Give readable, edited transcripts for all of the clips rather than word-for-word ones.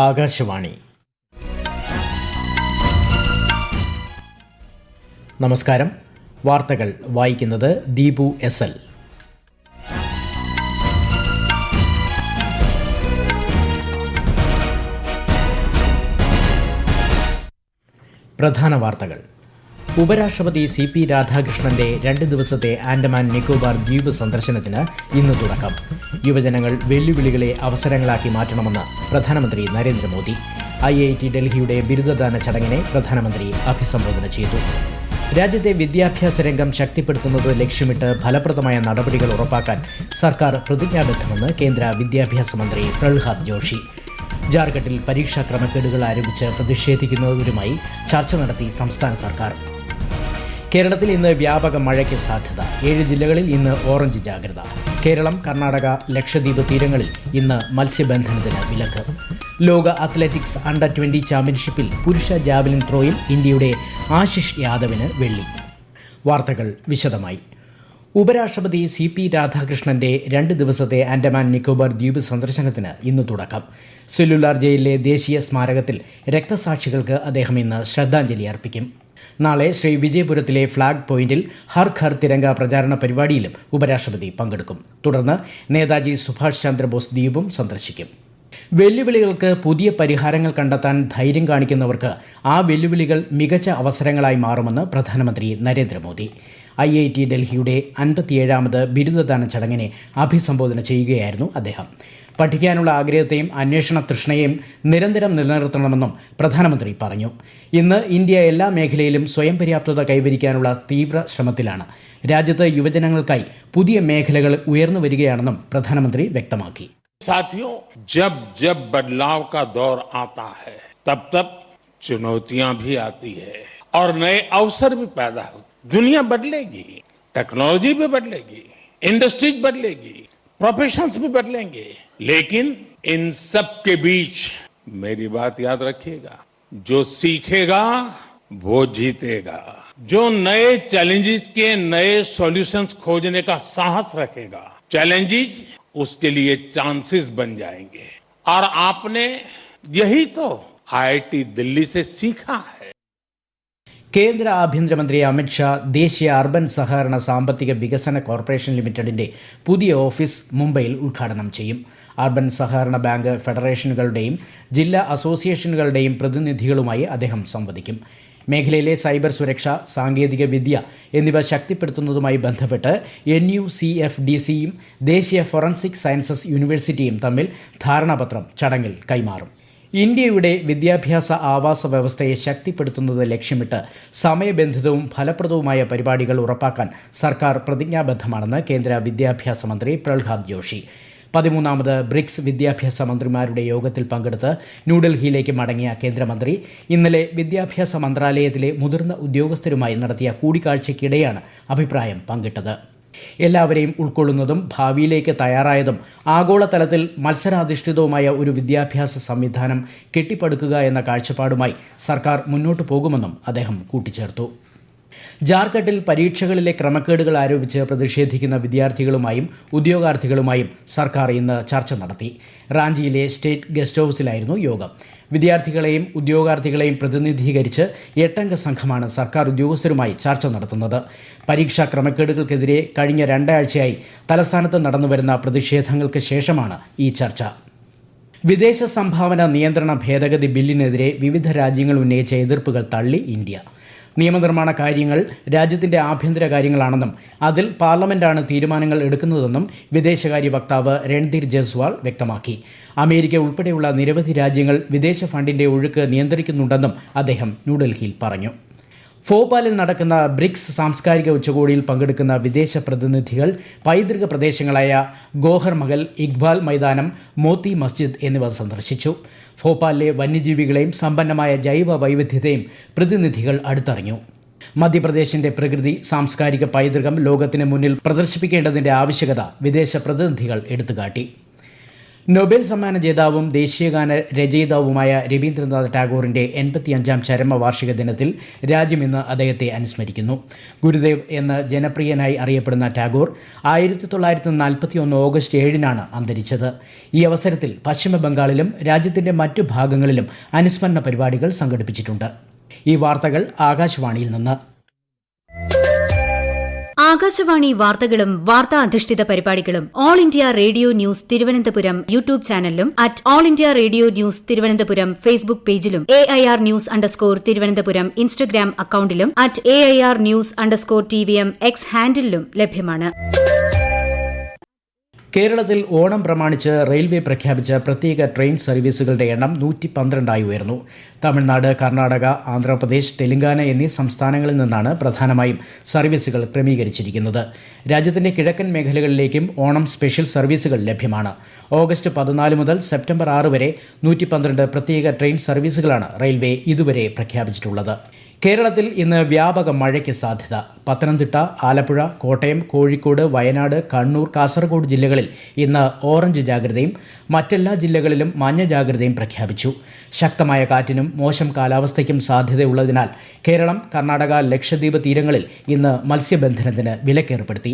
ആകാശവാണി. നമസ്കാരം. വാർത്തകൾ വായിക്കുന്നത് ദീപു എസ് എൽ. പ്രധാന വാർത്തകൾ. ഉപരാഷ്ട്രപതി CP രാധാകൃഷ്ണന്റെ 2 ദിവസത്തെ ആൻഡമാൻ നിക്കോബാർ ദ്വീപ് സന്ദർശനത്തിന് ഇന്ന് തുടക്കം. യുവജനങ്ങൾ വെല്ലുവിളികളെ അവസരങ്ങളാക്കി മാറ്റണമെന്ന് പ്രധാനമന്ത്രി നരേന്ദ്രമോദി. IIT ഡൽഹിയുടെ ബിരുദദാന ചടങ്ങിനെ പ്രധാനമന്ത്രി അഭിസംബോധന ചെയ്തു. രാജ്യത്തെ വിദ്യാഭ്യാസ രംഗം ശക്തിപ്പെടുത്തുന്നത് ലക്ഷ്യമിട്ട് ഫലപ്രദമായ നടപടികൾ ഉറപ്പാക്കാൻ സർക്കാർ പ്രതിജ്ഞാബദ്ധമെന്ന് കേന്ദ്ര വിദ്യാഭ്യാസ മന്ത്രി പ്രഹ്ലാദ് ജോഷി. ജാർഖണ്ഡിൽ പരീക്ഷാ ക്രമക്കേടുകൾ ആരോപിച്ച് പ്രതിഷേധിക്കുന്നവരുമായി ചർച്ച നടത്തി സംസ്ഥാന സർക്കാർ. കേരളത്തിൽ ഇന്ന് വ്യാപക മഴയ്ക്ക് സാധ്യത. 7 ജില്ലകളിൽ ഇന്ന് ഓറഞ്ച് ജാഗ്രത. കേരളം, കർണാടക, ലക്ഷദ്വീപ് തീരങ്ങളിൽ ഇന്ന് മത്സ്യബന്ധനത്തിന് വിലക്ക്. ലോക അത്ലറ്റിക്സ് അണ്ടർ 20 ചാമ്പ്യൻഷിപ്പിൽ പുരുഷ ജാവലിൻ ത്രോയിൽ ഇന്ത്യയുടെ ആശിഷ് യാദവിന് വെള്ളി. വാർത്തകൾ വിശദമായി. ഉപരാഷ്ട്രപതി CP രാധാകൃഷ്ണന്റെ 2 ദിവസത്തെ ആൻഡമാൻ നിക്കോബാർ ദ്വീപ് സന്ദർശനത്തിന് ഇന്ന് തുടക്കം. സെല്ലുലാർ ജയിലിലെ ദേശീയ സ്മാരകത്തിൽ രക്തസാക്ഷികൾക്ക് അദ്ദേഹം ഇന്ന് ശ്രദ്ധാഞ്ജലി അർപ്പിക്കും. നാളെ ശ്രീ വിജയപുരത്തിലെ ഫ്ളാഗ് പോയിന്റിൽ ഹർ ഘർ തിരങ്ക പ്രചാരണ പരിപാടിയിലും ഉപരാഷ്ട്രപതി പങ്കെടുക്കും. തുടർന്ന് നേതാജി സുഭാഷ് ചന്ദ്രബോസ് ദ്വീപും സന്ദർശിക്കും. വെല്ലുവിളികൾക്ക് പുതിയ പരിഹാരങ്ങൾ കണ്ടെത്താൻ ധൈര്യം കാണിക്കുന്നവർക്ക് ആ വെല്ലുവിളികൾ മികച്ച അവസരങ്ങളായി മാറുമെന്ന് പ്രധാനമന്ത്രി നരേന്ദ്രമോദി. IIT ഡൽഹിയുടെ 57ാമത് ബിരുദദാന ചടങ്ങിനെ അഭിസംബോധന ചെയ്യുകയായിരുന്നു അദ്ദേഹം. പഠിക്കാനുള്ള ആഗ്രഹത്തെയും അന്വേഷണ തൃഷ്ണയെയും നിരന്തരം നിലനിർത്തണമെന്നും പ്രധാനമന്ത്രി പറഞ്ഞു. ഇന്ന് ഇന്ത്യ എല്ലാ മേഖലയിലും സ്വയം പര്യാപ്തത കൈവരിക്കാനുള്ള തീവ്ര ശ്രമത്തിലാണ്. രാജ്യത്ത് യുവജനങ്ങൾക്കായി പുതിയ മേഖലകൾ ഉയർന്നു വരികയാണെന്നും പ്രധാനമന്ത്രി വ്യക്തമാക്കി. साथियों, जब जब बदलाव का दौर आता है तब तब चुनौतियां भी आती है और नए अवसर भी पैदा होते. दुनिया बदलेगी, टेक्नोलॉजी भी बदलेगी, इंडस्ट्रीज बदलेगी, प्रोफेशंस भी बदलेंगे, लेकिन इन सब के बीच मेरी बात याद रखिएगा, जो सीखेगा वो जीतेगा. जो नए चैलेंजेस के नए सॉल्यूशंस खोजने का साहस रखेगा, चैलेंजेस उसके लिए चांसेस बन जाएंगे. और आपने यही तो IIT दिल्ली से सीखा है. കേന്ദ്ര ആഭ്യന്തരമന്ത്രി അമിത്ഷാ ദേശീയ അർബൻ സഹകരണ സാമ്പത്തിക വികസന കോർപ്പറേഷൻ ലിമിറ്റഡിന്റെ പുതിയ ഓഫീസ് മുംബൈയിൽ ഉദ്ഘാടനം ചെയ്യും. അർബൻ സഹകരണ ബാങ്ക് ഫെഡറേഷനുകളുടെയും ജില്ലാ അസോസിയേഷനുകളുടെയും പ്രതിനിധികളുമായി അദ്ദേഹം സംവദിക്കും. മേഖലയിലെ സൈബർ സുരക്ഷ, സാങ്കേതിക വിദ്യ എന്നിവ ശക്തിപ്പെടുത്തുന്നതുമായി ബന്ധപ്പെട്ട് NUCFDCയും ദേശീയ ഫോറൻസിക് സയൻസസ് യൂണിവേഴ്സിറ്റിയും തമ്മിൽ ധാരണാപത്രം ചടങ്ങിൽ കൈമാറും. ഇന്ത്യയുടെ വിദ്യാഭ്യാസ ആവാസ വ്യവസ്ഥയെ ശക്തിപ്പെടുത്തുന്നത് ലക്ഷ്യമിട്ട് സമയബന്ധിതവും ഫലപ്രദവുമായ പരിപാടികൾ ഉറപ്പാക്കാൻ സർക്കാർ പ്രതിജ്ഞാബദ്ധമാണെന്ന് കേന്ദ്ര വിദ്യാഭ്യാസ മന്ത്രി പ്രഹ്ലാദ് ജോഷി. 13ാമത് ബ്രിക്സ് വിദ്യാഭ്യാസ മന്ത്രിമാരുടെ യോഗത്തിൽ പങ്കെടുത്ത് ന്യൂഡൽഹിയിലേക്ക് മടങ്ങിയ കേന്ദ്രമന്ത്രി ഇന്നലെ വിദ്യാഭ്യാസ മന്ത്രാലയത്തിലെ മുതിർന്ന ഉദ്യോഗസ്ഥരുമായി നടത്തിയ കൂടിക്കാഴ്ചയ്ക്കിടെയാണ് അഭിപ്രായം പങ്കിട്ടത്. എല്ലാവരെയും ഉൾക്കൊള്ളുന്നതും ഭാവിയിലേക്ക് തയ്യാറായതും ആഗോളതലത്തിൽ മത്സരാധിഷ്ഠിതവുമായ ഒരു വിദ്യാഭ്യാസ സംവിധാനം കെട്ടിപ്പടുക്കുക എന്ന കാഴ്ചപ്പാടുമായി സർക്കാർ മുന്നോട്ടു പോകുമെന്നും അദ്ദേഹം കൂട്ടിച്ചേർത്തു. ജാർഖണ്ഡിൽ പരീക്ഷകളിലെ ക്രമക്കേടുകൾ ആരോപിച്ച് പ്രതിഷേധിക്കുന്ന വിദ്യാർത്ഥികളുമായും ഉദ്യോഗാർത്ഥികളുമായും സർക്കാർ ഇന്ന് ചർച്ച നടത്തി. റാഞ്ചിയിലെ സ്റ്റേറ്റ് ഗസ്റ്റ് ഹൌസിലായിരുന്നു യോഗം. വിദ്യാർത്ഥികളെയും ഉദ്യോഗാർത്ഥികളെയും പ്രതിനിധീകരിച്ച് 8-അംഗ സംഘമാണ് സർക്കാർ ഉദ്യോഗസ്ഥരുമായി ചർച്ച നടത്തുന്നത്. പരീക്ഷാ ക്രമക്കേടുകൾക്കെതിരെ കഴിഞ്ഞ 2 ആഴ്ചയായി തലസ്ഥാനത്ത് നടന്നുവരുന്ന പ്രതിഷേധങ്ങൾക്ക് ശേഷമാണ് ഈ ചർച്ച. വിദേശ സംഭാവന നിയന്ത്രണ ഭേദഗതി ബില്ലിനെതിരെ വിവിധ രാജ്യങ്ങൾ ഉന്നയിച്ച എതിർപ്പുകൾ തള്ളി ഇന്ത്യ. നിയമനിർമ്മാണ കാര്യങ്ങൾ രാജ്യത്തിന്റെ ആഭ്യന്തര കാര്യങ്ങളാണെന്നും അതിൽ പാർലമെന്റാണ് തീരുമാനങ്ങൾ എടുക്കുന്നതെന്നും വിദേശകാര്യ വക്താവ് രൺധീർ ജയ്സ്വാൾ വ്യക്തമാക്കി. അമേരിക്ക ഉൾപ്പെടെയുള്ള നിരവധി രാജ്യങ്ങൾ വിദേശ ഫണ്ടിന്റെ ഒഴുക്ക് നിയന്ത്രിക്കുന്നുണ്ടെന്നും അദ്ദേഹം ന്യൂഡൽഹിയിൽ പറഞ്ഞു. ഭോപ്പാലിൽ നടക്കുന്ന ബ്രിക്സ് സാംസ്കാരിക ഉച്ചകോടിയിൽ പങ്കെടുക്കുന്ന വിദേശ പ്രതിനിധികൾ പൈതൃക പ്രദേശങ്ങളായ ഗോഹർ മഹൽ, ഇക്ബാൽ മൈതാനം, മോത്തി മസ്ജിദ് എന്നിവ സന്ദർശിച്ചു. ഭോപ്പാലിലെ വന്യജീവികളെയും സമ്പന്നമായ ജൈവ വൈവിധ്യതയും പ്രതിനിധികൾ അടുത്തറിഞ്ഞു. മധ്യപ്രദേശിന്റെ പ്രകൃതി, സാംസ്കാരിക പൈതൃകം ലോകത്തിന് മുന്നിൽ പ്രദർശിപ്പിക്കേണ്ടതിന്റെ ആവശ്യകത വിദേശ പ്രതിനിധികൾ എടുത്തുകാട്ടി. നൊബേൽ സമ്മാന ജേതാവും ദേശീയഗാന രചയിതാവുമായ രവീന്ദ്രനാഥ് ടാഗോറിന്റെ 85-ാം ചരമവാർഷിക ദിനത്തിൽ രാജ്യം ഇന്ന് അദ്ദേഹത്തെ അനുസ്മരിക്കുന്നു. ഗുരുദേവ് എന്ന ജനപ്രിയനായി അറിയപ്പെടുന്ന ടാഗോർ 1941 ഓഗസ്റ്റ് 7-നാണ് അന്തരിച്ചത്. ഈ അവസരത്തിൽ പശ്ചിമ ബംഗാളിലും രാജ്യത്തിന്റെ മറ്റു ഭാഗങ്ങളിലും അനുസ്മരണ പരിപാടികൾ സംഘടിപ്പിച്ചിട്ടുണ്ട്. ഈ വാർത്തകൾ ആകാശവാണിയിൽ നിന്ന്. ആകാശവാണി വാർത്തകളും വാർത്താ അധിഷ്ഠിത പരിപാടികളും all India radio news Thiruvananthapuram YouTube ചാനലിലും @all India radio news Thiruvananthapuram Facebook പേജിലും AIR ന്യൂസ് _ ഇൻസ്റ്റഗ്രാം അക്കൌണ്ടിലും @AIR ന്യൂസ് _ X ഹാൻഡിലും ലഭ്യമാണ്. കേരളത്തിൽ ഓണം പ്രമാണിച്ച് റെയിൽവേ പ്രഖ്യാപിച്ച പ്രത്യേക ട്രെയിൻ സർവീസുകളുടെ എണ്ണം 112 ഉയർന്നു. തമിഴ്നാട്, കർണാടക, ആന്ധ്രാപ്രദേശ്, തെലങ്കാന എന്നീ സംസ്ഥാനങ്ങളിൽ നിന്നാണ് പ്രധാനമായും സർവീസുകൾ ക്രമീകരിച്ചിരിക്കുന്നത്. രാജ്യത്തിന്റെ കിഴക്കൻ മേഖലകളിലേക്കും ഓണം സ്പെഷ്യൽ സർവീസുകൾ ലഭ്യമാണ്. ഓഗസ്റ്റ് 14 മുതൽ സെപ്റ്റംബർ 6 വരെ 112 പ്രത്യേക ട്രെയിൻ സർവീസുകളാണ് റെയിൽവേ ഇതുവരെ പ്രഖ്യാപിച്ചിട്ടുള്ളത്. കേരളത്തിൽ ഇന്ന് വ്യാപക മഴയ്ക്ക് സാധ്യത. പത്തനംതിട്ട, ആലപ്പുഴ, കോട്ടയം, കോഴിക്കോട്, വയനാട്, കണ്ണൂർ, കാസർഗോഡ് ജില്ലകളിൽ ഇന്ന് ഓറഞ്ച് ജാഗ്രതയും മറ്റെല്ലാ ജില്ലകളിലും മഞ്ഞ ജാഗ്രതയും പ്രഖ്യാപിച്ചു. ശക്തമായ കാറ്റിനും മോശം കാലാവസ്ഥയ്ക്കും സാധ്യതയുള്ളതിനാൽ കേരളം, കർണാടക, ലക്ഷദ്വീപ് തീരങ്ങളിൽ ഇന്ന് മത്സ്യബന്ധനത്തിന് വിലക്കേർപ്പെടുത്തി.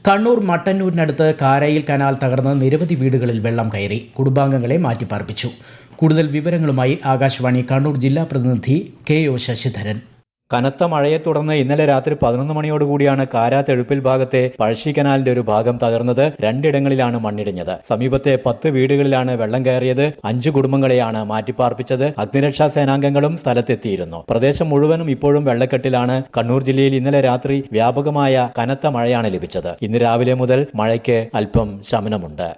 കണ്ണൂർ മട്ടന്നൂരിനടുത്ത് കാരായിൽ കനാൽ തകർന്ന് നിരവധി വീടുകളിൽ വെള്ളം കയറി. കുടുംബാംഗങ്ങളെ മാറ്റിപ്പാർപ്പിച്ചു. കൂടുതൽ വിവരങ്ങളുമായി ആകാശവാണി കണ്ണൂർ ജില്ലാ പ്രതിനിധി KO ശശിധരൻ. കനത്ത മഴയെ തുടർന്ന് ഇന്നലെ രാത്രി 11 മണിയോടുകൂടിയാണ് കാരാത്തെഴുപ്പിൽ ഭാഗത്തെ പഴശ്ശി കനാലിന്റെ ഒരു ഭാഗം തകർന്നത്. 2 ഇടങ്ങളിലാണ് മണ്ണിടിഞ്ഞത്. സമീപത്തെ 10 വീടുകളിലാണ് വെള്ളം കയറിയത്. 5 കുടുംബങ്ങളെയാണ് മാറ്റിപ്പാർപ്പിച്ചത്. അഗ്നിരക്ഷാ സേനാംഗങ്ങളും സ്ഥലത്തെത്തിയിരുന്നു. പ്രദേശം മുഴുവനും ഇപ്പോഴും വെള്ളക്കെട്ടിലാണ്. കണ്ണൂർ ജില്ലയിൽ ഇന്നലെ രാത്രി വ്യാപകമായ കനത്ത മഴയാണ് ലഭിച്ചത്. ഇന്ന് രാവിലെ മുതൽ മഴയ്ക്ക് അല്പം ശമനമുണ്ട്.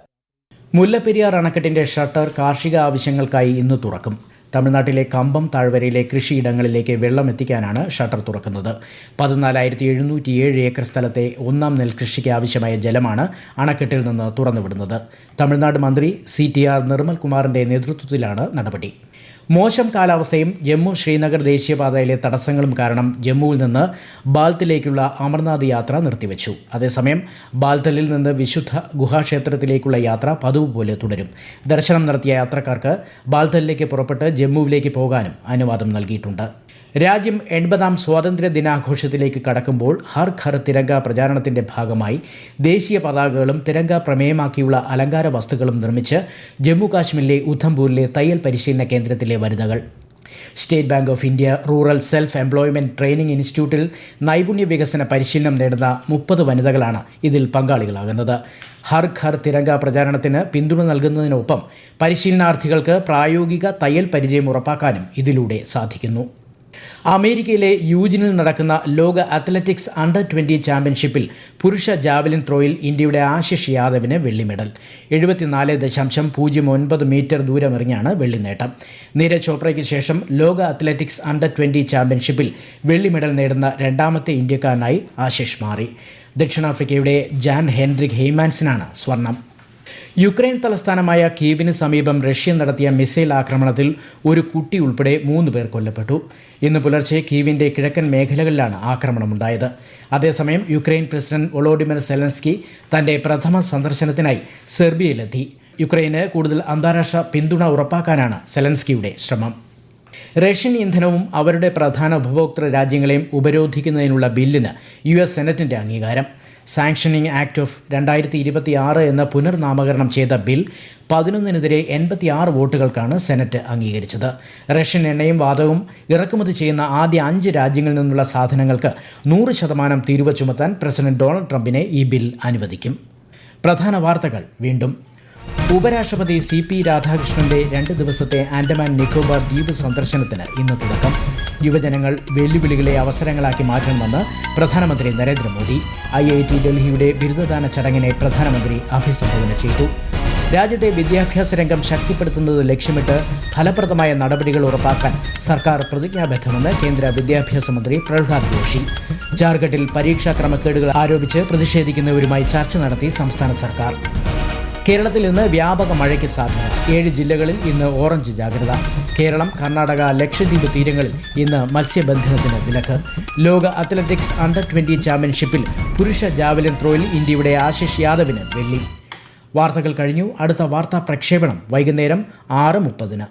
മുല്ലപ്പെരിയാർ അണക്കെട്ടിന്റെ ഷട്ടർ കാർഷിക ആവശ്യങ്ങൾക്കായി ഇന്ന് തുറക്കും. തമിഴ്നാട്ടിലെ കമ്പം താഴ്വരയിലെ കൃഷിയിടങ്ങളിലേക്ക് വെള്ളം എത്തിക്കാനാണ് ഷട്ടർ തുറക്കുന്നത്. 14,707 ഏക്കർ സ്ഥലത്തെ ഒന്നാം നെൽകൃഷിക്ക് ആവശ്യമായ ജലമാണ് അണക്കെട്ടിൽ നിന്ന് തുറന്നുവിടുന്നത്. തമിഴ്നാട് മന്ത്രി CTR നിർമ്മൽ കുമാറിന്റെ നേതൃത്വത്തിലാണ് നടപടി. മോശം കാലാവസ്ഥയും ജമ്മു ശ്രീനഗർ ദേശീയപാതയിലെ തടസ്സങ്ങളും കാരണം ജമ്മുവിൽ നിന്ന് ബാൽത്തലിലേക്കുള്ള അമർനാഥ് യാത്ര നിർത്തിവെച്ചു. അതേസമയം ബാൽത്തലിൽ നിന്ന് വിശുദ്ധ ഗുഹാക്ഷേത്രത്തിലേക്കുള്ള യാത്ര പതിവ് പോലെ തുടരും. ദർശനം നടത്തിയ യാത്രക്കാർക്ക് ബാൽത്തലിലേക്ക് പുറപ്പെട്ട് ജമ്മുവിലേക്ക് പോകാനും അനുവാദം നൽകിയിട്ടുണ്ട്. രാജ്യം 80ാം സ്വാതന്ത്ര്യ ദിനാഘോഷത്തിലേക്ക് കടക്കുമ്പോൾ ഹർ ഘർ തിരങ്ക പ്രചാരണത്തിന്റെ ഭാഗമായി ദേശീയ പതാകകളും തിരങ്ക പ്രമേയമാക്കിയുള്ള അലങ്കാര വസ്തുക്കളും നിർമ്മിച്ച് ജമ്മു കാശ്മീരിലെ ഉധംപൂരിലെ തയ്യൽ പരിശീലന കേന്ദ്രത്തിലെ വനിതകൾ. State bank of India rural self employment training ഇൻസ്റ്റിറ്റ്യൂട്ടിൽ നൈപുണ്യ വികസന പരിശീലനം നേടുന്ന 30 വനിതകളാണ് ഇതിൽ പങ്കാളികളാകുന്നത്. ഹർ ഘർ തിരങ്ക പ്രചാരണത്തിന് പിന്തുണ നൽകുന്നതിനൊപ്പം പരിശീലനാർത്ഥികൾക്ക് പ്രായോഗിക തയ്യൽ പരിചയം ഉറപ്പാക്കാനും ഇതിലൂടെ സാധിക്കുന്നു. അമേരിക്കയിലെ യൂജിനിൽ നടക്കുന്ന ലോക അത്ലറ്റിക്സ് അണ്ടർ-20 ചാമ്പ്യൻഷിപ്പിൽ പുരുഷ ജാവലിൻ ത്രോയിൽ ഇന്ത്യയുടെ ആശിഷ് യാദവിന് വെള്ളി മെഡൽ. 74.09 മീറ്റർ ദൂരമെറിഞ്ഞാണ് വെള്ളി നേട്ടം. നീരജ് ചോപ്രയ്ക്ക് ശേഷം ലോക അത്ലറ്റിക്സ് അണ്ടർ-20 ചാമ്പ്യൻഷിപ്പിൽ വെള്ളി മെഡൽ നേടുന്ന രണ്ടാമത്തെ ഇന്ത്യക്കാരനായി ആശിഷ് മാറി. ദക്ഷിണാഫ്രിക്കയുടെ ജാൻ ഹെൻറിക് ഹെയ്മാൻസിനാണ് സ്വർണം. യുക്രൈൻ തലസ്ഥാനമായ കീവിന് സമീപം റഷ്യ നടത്തിയ മിസൈൽ ആക്രമണത്തിൽ ഒരു കുട്ടി ഉൾപ്പെടെ 3 പേർ കൊല്ലപ്പെട്ടു. ഇന്ന് പുലർച്ചെ കീവിന്റെ കിഴക്കൻ മേഖലകളിലാണ് ആക്രമണമുണ്ടായത്. അതേസമയം യുക്രൈൻ പ്രസിഡന്റ് വൊളോഡിമിർ സെലൻസ്കി തന്റെ പ്രഥമ സന്ദർശനത്തിനായി സെർബിയയിലെത്തി. യുക്രൈന് കൂടുതൽ അന്താരാഷ്ട്ര പിന്തുണ ഉറപ്പാക്കാനാണ് സെലൻസ്കിയുടെ ശ്രമം. റഷ്യൻ ഇന്ധനവും അവരുടെ പ്രധാന ഉപഭോക്തൃ രാജ്യങ്ങളെയും ഉപരോധിക്കുന്നതിനുള്ള ബില്ലിന് US സെനറ്റിന്റെ അംഗീകാരം. സാങ്ഷനിങ് ആക്ട് ഓഫ് 2026 എന്ന പുനർനാമകരണം ചെയ്ത ബിൽ 11-നെതിരെ 86 വോട്ടുകൾക്കാണ് സെനറ്റ് അംഗീകരിച്ചത്. റഷ്യൻ എണ്ണയും വാതകവും ഇറക്കുമതി ചെയ്യുന്ന ആദ്യ 5 രാജ്യങ്ങളിൽ നിന്നുള്ള സാധനങ്ങൾക്ക് 100% തീരുവ ചുമത്താൻ പ്രസിഡന്റ് ഡൊണാൾഡ് ട്രംപിനെ ഈ ബിൽ അനുവദിക്കും. പ്രധാന വാർത്തകൾ വീണ്ടും. ഉപരാഷ്ട്രപതി CP രാധാകൃഷ്ണന്റെ 2 ദിവസത്തെ ആൻഡമാൻ നിക്കോബാർ ദ്വീപ് സന്ദർശനത്തിന് ഇന്ന് തുടക്കം. യുവജനങ്ങൾ വെല്ലുവിളികളെ അവസരങ്ങളാക്കി മാറ്റണമെന്ന് പ്രധാനമന്ത്രി നരേന്ദ്രമോദി. IIT ഡൽഹിയുടെ ബിരുദദാന ചടങ്ങിനെ പ്രധാനമന്ത്രി അഭിസംബോധന ചെയ്തു. രാജ്യത്തെ വിദ്യാഭ്യാസ രംഗം ശക്തിപ്പെടുത്തുന്നത് ലക്ഷ്യമിട്ട് ഫലപ്രദമായ നടപടികൾ ഉറപ്പാക്കാൻ സർക്കാർ പ്രതിജ്ഞാബദ്ധമെന്ന് കേന്ദ്ര വിദ്യാഭ്യാസ മന്ത്രി പ്രഹ്ലാദ് ജോഷി. ജാർഖണ്ഡിൽ പരീക്ഷാ ക്രമക്കേടുകൾ ആരോപിച്ച് പ്രതിഷേധിക്കുന്നവരുമായി ചർച്ച നടത്തി സംസ്ഥാന സർക്കാർ. കേരളത്തിൽ ഇന്ന് വ്യാപക മഴയ്ക്ക് സാധ്യത. 7 ജില്ലകളിൽ ഇന്ന് ഓറഞ്ച് ജാഗ്രത. കേരളം, കർണാടക, ലക്ഷദ്വീപ് തീരങ്ങളിൽ ഇന്ന് മത്സ്യബന്ധനത്തിന് വിലക്ക്. ലോക അത്ലറ്റിക്സ് അണ്ടർ-20 ചാമ്പ്യൻഷിപ്പിൽ പുരുഷ ജാവലിൻ ത്രോയിൽ ഇന്ത്യയുടെ ആശിഷ് യാദവിന് വെള്ളി. വാർത്തകൾ കഴിഞ്ഞു. അടുത്ത വാർത്താ പ്രക്ഷേപണം വൈകുന്നേരം 6:30.